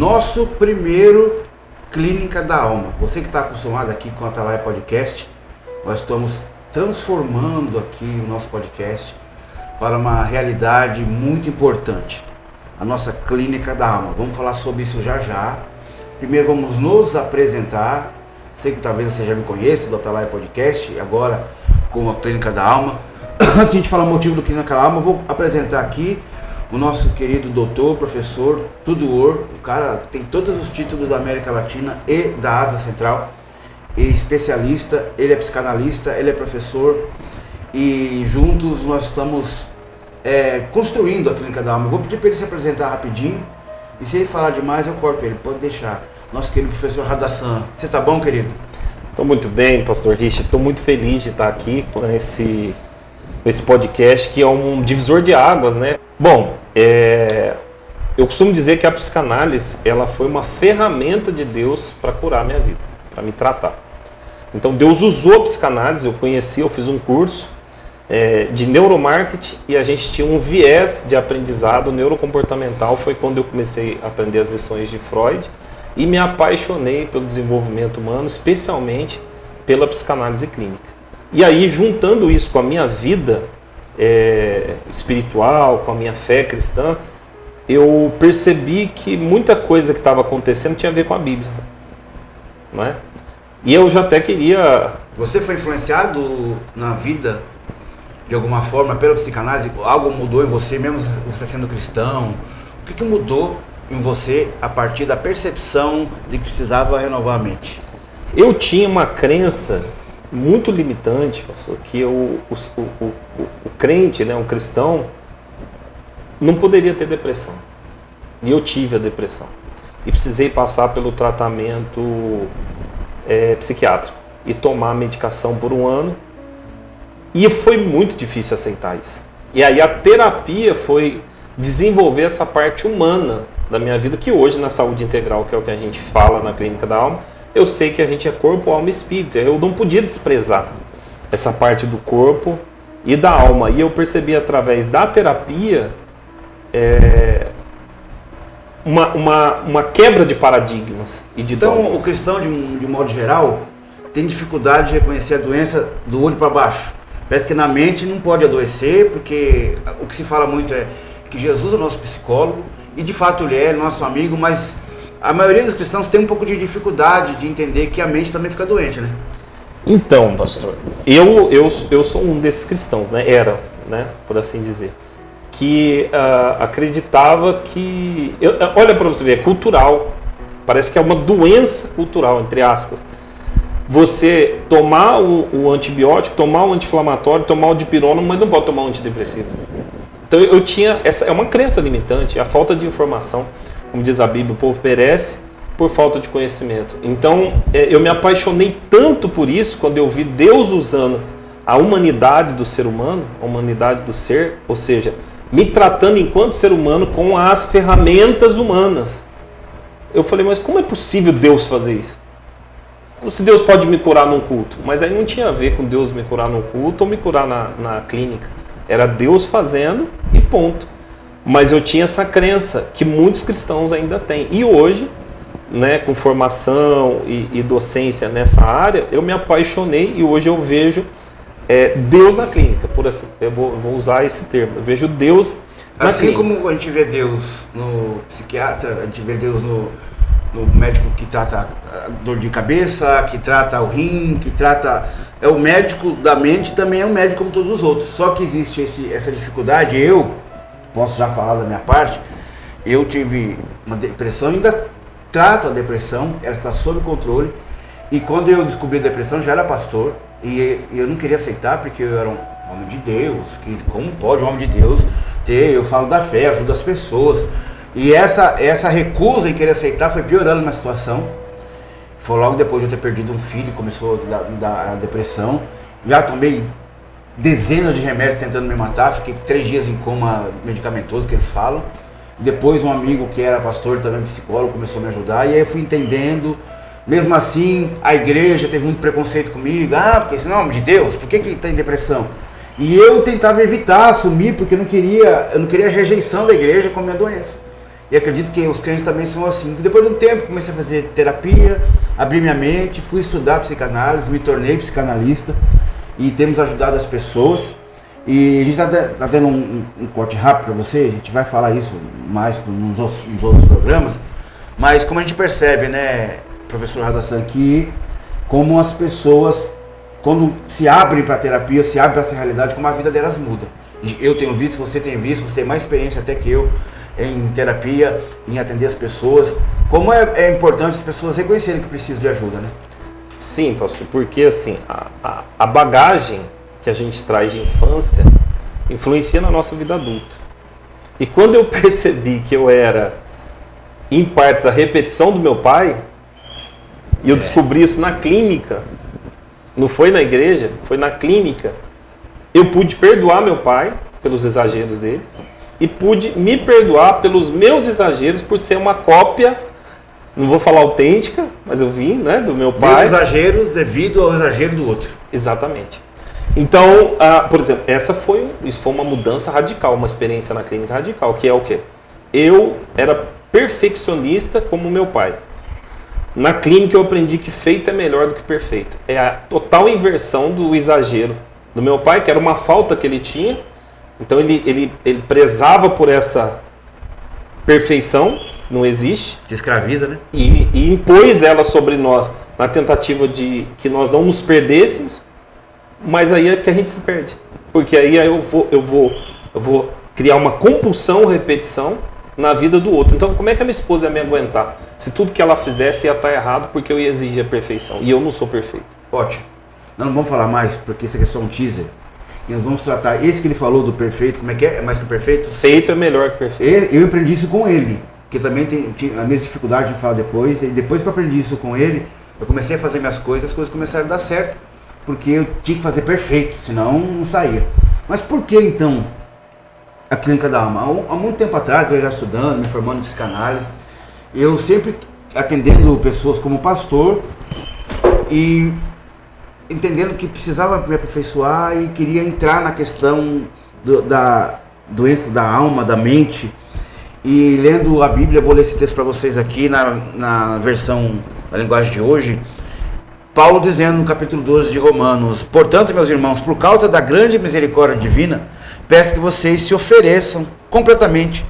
Nosso primeiro Clínica da Alma. Você que está acostumado aqui com a Atalaia Podcast, nós estamos transformando aqui o nosso podcast para uma realidade muito importante. A nossa Clínica da Alma. Vamos falar sobre isso já já. Primeiro vamos nos apresentar. Sei que talvez você já me conheça do Atalaia Podcast, agora com a Clínica da Alma. Antes de a gente falar o motivo do Clínica da Alma, eu vou apresentar aqui o nosso querido doutor, professor Tuduor. O cara tem todos os títulos da América Latina e da Ásia Central. E especialista, ele é psicanalista, ele é professor. E juntos nós estamos construindo a Clínica da Alma. Eu vou pedir para ele se apresentar rapidinho. E se ele falar demais, eu corto ele, pode deixar. Nosso querido professor Radassan. Você tá bom, querido? Estou muito bem, pastor Richard. Estou muito feliz de estar aqui com esse podcast, que é um divisor de águas, né? Bom, eu costumo dizer que a psicanálise, ela foi uma ferramenta de Deus para curar a minha vida, para me tratar. Então Deus usou a psicanálise, eu fiz um curso de neuromarketing e a gente tinha um viés de aprendizado neurocomportamental. Foi quando eu comecei a aprender as lições de Freud e me apaixonei pelo desenvolvimento humano, especialmente pela psicanálise clínica. E aí, juntando isso com a minha vida espiritual, com a minha fé cristã, eu percebi que muita coisa que estava acontecendo tinha a ver com a Bíblia, não é? E eu já até queria... Você foi influenciado na vida, de alguma forma, pela psicanálise? Algo mudou em você, mesmo você sendo cristão? O que mudou em você a partir da percepção de que precisava renovar a mente? Eu tinha uma crença muito limitante, pastor, que o crente, né, um cristão, não poderia ter depressão. E eu tive a depressão. E precisei passar pelo tratamento psiquiátrico e tomar medicação por 1 ano. E foi muito difícil aceitar isso. E aí a terapia foi desenvolver essa parte humana da minha vida, que hoje na saúde integral, que é o que a gente fala na Clínica da Alma, eu sei que a gente é corpo, alma e espírito. Eu não podia desprezar essa parte do corpo e da alma. E eu percebi através da terapia uma quebra de paradigmas e de Então, dogmas. o cristão, de um modo geral, tem dificuldade de reconhecer a doença do olho para baixo. Parece que na mente não pode adoecer, porque o que se fala muito é que Jesus é nosso psicólogo, e de fato ele é nosso amigo, mas a maioria dos cristãos tem um pouco de dificuldade de entender que a mente também fica doente, né? Então, pastor, eu sou um desses cristãos, né? Era, né? Por assim dizer, que acreditava que... olha para você ver, é cultural. Parece que é uma doença cultural, entre aspas. Você tomar o antibiótico, tomar o anti-inflamatório, tomar o dipirona, mas não pode tomar o antidepressivo. Então eu tinha... essa é uma crença limitante, a falta de informação. Como diz a Bíblia, o povo perece por falta de conhecimento. Então, eu me apaixonei tanto por isso, quando eu vi Deus usando a humanidade do ser humano, a humanidade do ser, ou seja, me tratando enquanto ser humano com as ferramentas humanas. Eu falei, mas como é possível Deus fazer isso? Se Deus pode me curar num culto, mas aí não tinha a ver com Deus me curar num culto ou me curar na clínica. Era Deus fazendo e ponto. Mas eu tinha essa crença que muitos cristãos ainda têm. E hoje, né, com formação e docência nessa área, eu me apaixonei e hoje eu vejo Deus na clínica. Por assim, eu vou usar esse termo. Eu vejo Deus na clínica. Assim como a gente vê Deus no psiquiatra, a gente vê Deus no médico que trata a dor de cabeça, que trata o rim, que trata... É o médico da mente, também é um médico como todos os outros. Só que existe essa dificuldade. Eu posso já falar da minha parte, eu tive uma depressão, ainda trato a depressão, ela está sob controle, e quando eu descobri a depressão, eu já era pastor, e eu não queria aceitar, porque eu era um homem de Deus, que como pode um homem de Deus eu falo da fé, ajudo as pessoas, e essa recusa em querer aceitar foi piorando a minha situação. Foi logo depois de eu ter perdido um filho, começou a depressão, já tomei dezenas de remédios tentando me matar, fiquei 3 dias em coma medicamentoso, que eles falam. Depois um amigo que era pastor, também psicólogo, começou a me ajudar, e aí eu fui entendendo. Mesmo assim, a igreja teve muito preconceito comigo. Porque esse nome de Deus, por que está em depressão? E eu tentava evitar, assumir, porque eu não queria a rejeição da igreja com a minha doença. E acredito que os crentes também são assim. Depois de um tempo comecei a fazer terapia, abri minha mente, fui estudar psicanálise, me tornei psicanalista e temos ajudado as pessoas. E a gente está dando um corte rápido para você, a gente vai falar isso mais nos outros programas, mas como a gente percebe, né, professor Radassan, que como as pessoas, quando se abrem para a terapia, se abrem para essa realidade, como a vida delas muda. Eu tenho visto, você tem mais experiência até que eu em terapia, em atender as pessoas. Como é importante as pessoas reconhecerem que precisam de ajuda, né? Sim, pastor, porque assim, a bagagem que a gente traz de infância influencia na nossa vida adulta. E quando eu percebi que eu era, em partes, a repetição do meu pai, e eu descobri isso na clínica, não foi na igreja, foi na clínica, eu pude perdoar meu pai pelos exageros dele e pude me perdoar pelos meus exageros por ser uma cópia, não vou falar autêntica, mas eu vi, né, do meu pai. Meus exageros devido ao exagero do outro. Exatamente. Então, por exemplo, isso foi uma mudança radical, uma experiência na clínica radical, que é o quê? Eu era perfeccionista como meu pai. Na clínica eu aprendi que feito é melhor do que perfeito. É a total inversão do exagero do meu pai, que era uma falta que ele tinha. Então ele prezava por essa perfeição, que não existe. Que escraviza, né? E impôs ela sobre nós, na tentativa de que nós não nos perdêssemos. Mas aí é que a gente se perde. Porque aí eu vou criar uma compulsão, repetição na vida do outro. Então, como é que a minha esposa ia me aguentar? Se tudo que ela fizesse ia estar errado porque eu ia exigir a perfeição. E eu não sou perfeito. Ótimo. Nós não vamos falar mais, porque isso aqui é só um teaser. E nós vamos tratar esse que ele falou do perfeito. Como é que é? É mais que o perfeito? Feito é melhor que perfeito. Eu aprendi isso com ele. Que também tinha a mesma dificuldade de falar depois. E depois que eu aprendi isso com ele, eu comecei a fazer minhas coisas, as coisas começaram a dar certo. Porque eu tinha que fazer perfeito, senão não saía. Mas por que então a Clínica da Alma? Há muito tempo atrás, eu já estudando, me formando em psicanálise, eu sempre atendendo pessoas como pastor e entendendo que precisava me aperfeiçoar e queria entrar na questão da doença da alma, da mente. E lendo a Bíblia, vou ler esse texto para vocês aqui na versão da linguagem de hoje. Paulo dizendo no capítulo 12 de Romanos: portanto, meus irmãos, por causa da grande misericórdia divina, peço que vocês se ofereçam completamente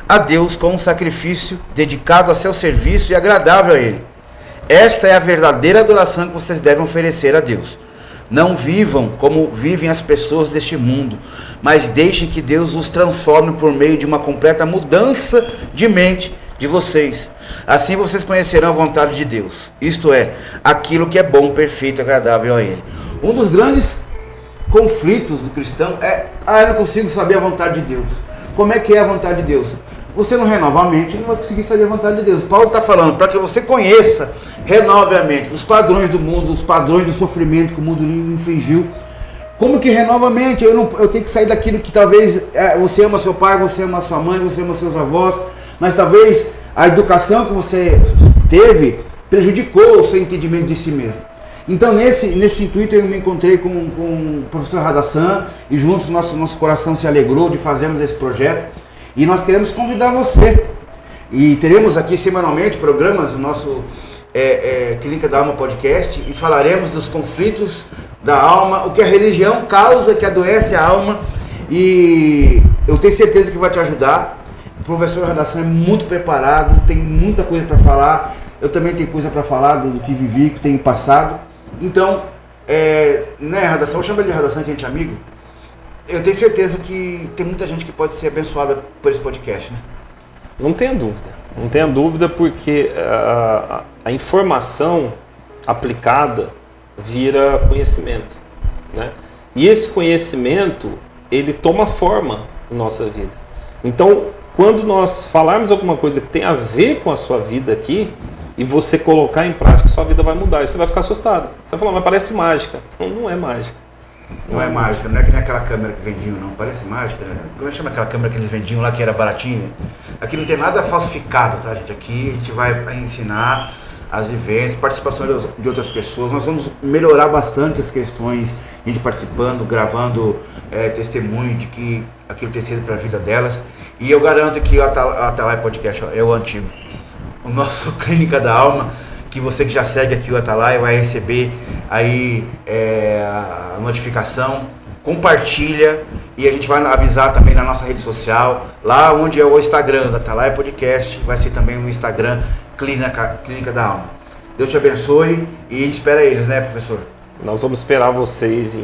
a Deus como um sacrifício dedicado a seu serviço e agradável a Ele. Esta é a verdadeira adoração que vocês devem oferecer a Deus. Não vivam como vivem as pessoas deste mundo, mas deixem que Deus os transforme por meio de uma completa mudança de mente de vocês. Assim vocês conhecerão a vontade de Deus, isto é, aquilo que é bom, perfeito e agradável a Ele. Um dos grandes conflitos do cristão é: eu não consigo saber a vontade de Deus. Como é que é a vontade de Deus? Você não renova a mente, não vai conseguir saber a vontade de Deus. Paulo está falando para que você conheça, renove a mente, os padrões do mundo, os padrões do sofrimento que o mundo lhe infligiu. Como que renova a mente? Eu tenho que sair daquilo que talvez você ama seu pai, você ama sua mãe, você ama seus avós, mas talvez a educação que você teve prejudicou o seu entendimento de si mesmo. Então nesse intuito eu me encontrei com o professor Radassan e juntos nosso coração se alegrou de fazermos esse projeto e nós queremos convidar você. E teremos aqui semanalmente programas no nosso Clínica da Alma Podcast e falaremos dos conflitos da alma, o que a religião causa, que adoece a alma, e eu tenho certeza que vai te ajudar. O professor Radassan é muito preparado, tem muita coisa para falar. Eu também tenho coisa para falar do que vivi, que tenho passado. Então, né, Radassan, eu chamo ele de Radassan, que a gente é amigo. Eu tenho certeza que tem muita gente que pode ser abençoada por esse podcast, né? Não tenha dúvida. Não tenha dúvida, porque a informação aplicada vira conhecimento, né? E esse conhecimento, ele toma forma na nossa vida. Então, quando nós falarmos alguma coisa que tem a ver com a sua vida aqui, e você colocar em prática, sua vida vai mudar. E você vai ficar assustado. Você vai falar: mas parece mágica. Não é mágica. Não é mágica, não é que nem aquela câmera que vendiam, não. Parece mágica, né? Como é que chama aquela câmera que eles vendiam lá, que era baratinha? Aqui não tem nada falsificado, tá, gente? Aqui a gente vai ensinar as vivências, participação de outras pessoas. Nós vamos melhorar bastante as questões, a gente participando, gravando testemunho de que aquilo tem sido para a vida delas. E eu garanto que o Atalaia Podcast é o antigo, o nosso Clínica da Alma, que você que já segue aqui o Atalaia vai receber aí a notificação, compartilha, e a gente vai avisar também na nossa rede social, lá onde é o Instagram da Atalaia Podcast, vai ser também o Instagram Clínica da Alma. Deus te abençoe e a gente espera eles, né, professor? Nós vamos esperar vocês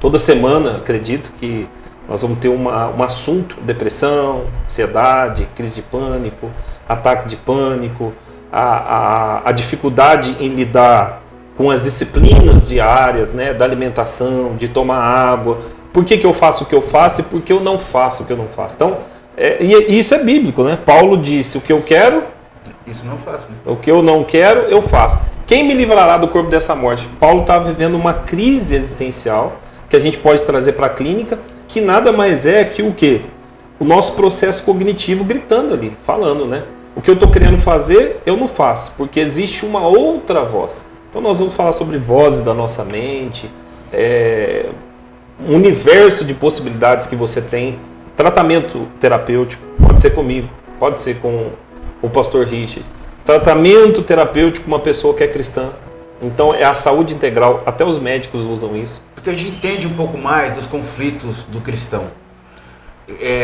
toda semana, acredito que nós vamos ter um assunto: depressão, ansiedade, crise de pânico, ataque de pânico, a dificuldade em lidar com as disciplinas diárias, né, da alimentação, de tomar água. Por que eu faço o que eu faço e por que eu não faço o que eu não faço? Então, e isso é bíblico, né? Paulo disse: o que eu quero, isso não faço, né? O que eu não quero, eu faço. Quem me livrará do corpo dessa morte? Paulo está vivendo uma crise existencial que a gente pode trazer para a clínica, que nada mais é que o quê? O nosso processo cognitivo gritando ali, falando, né? O que eu estou querendo fazer, eu não faço, porque existe uma outra voz. Então nós vamos falar sobre vozes da nossa mente, um universo de possibilidades que você tem. Tratamento terapêutico, pode ser comigo, pode ser com o pastor Richard. Tratamento terapêutico com uma pessoa que é cristã. Então é a saúde integral, até os médicos usam isso. Porque a gente entende um pouco mais dos conflitos do cristão.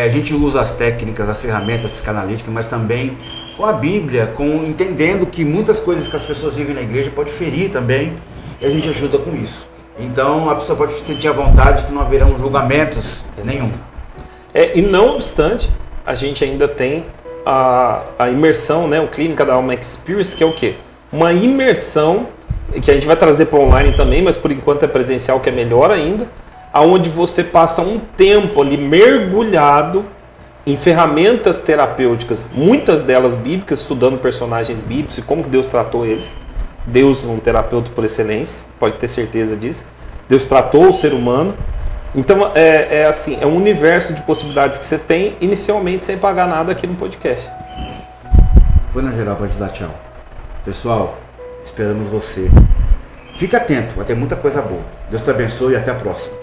A gente usa as técnicas, as ferramentas psicanalíticas, mas também com a Bíblia, entendendo que muitas coisas que as pessoas vivem na igreja pode ferir também, e a gente ajuda com isso. Então a pessoa pode sentir à vontade que não haverão julgamentos nenhum. E não obstante, a gente ainda tem a imersão, né, o Clínica da Alma Experience, que é o quê? Uma imersão que a gente vai trazer para online também, mas por enquanto é presencial, que é melhor ainda, aonde você passa um tempo ali mergulhado em ferramentas terapêuticas, muitas delas bíblicas, estudando personagens bíblicos e como que Deus tratou eles. Deus, um terapeuta por excelência, pode ter certeza disso. Deus tratou o ser humano. Então assim, é um universo de possibilidades que você tem inicialmente sem pagar nada aqui no podcast. Foi na geral, pode dar tchau. Pessoal, esperamos você. Fica atento, vai ter muita coisa boa. Deus te abençoe e até a próxima.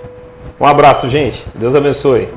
Um abraço, gente. Deus abençoe.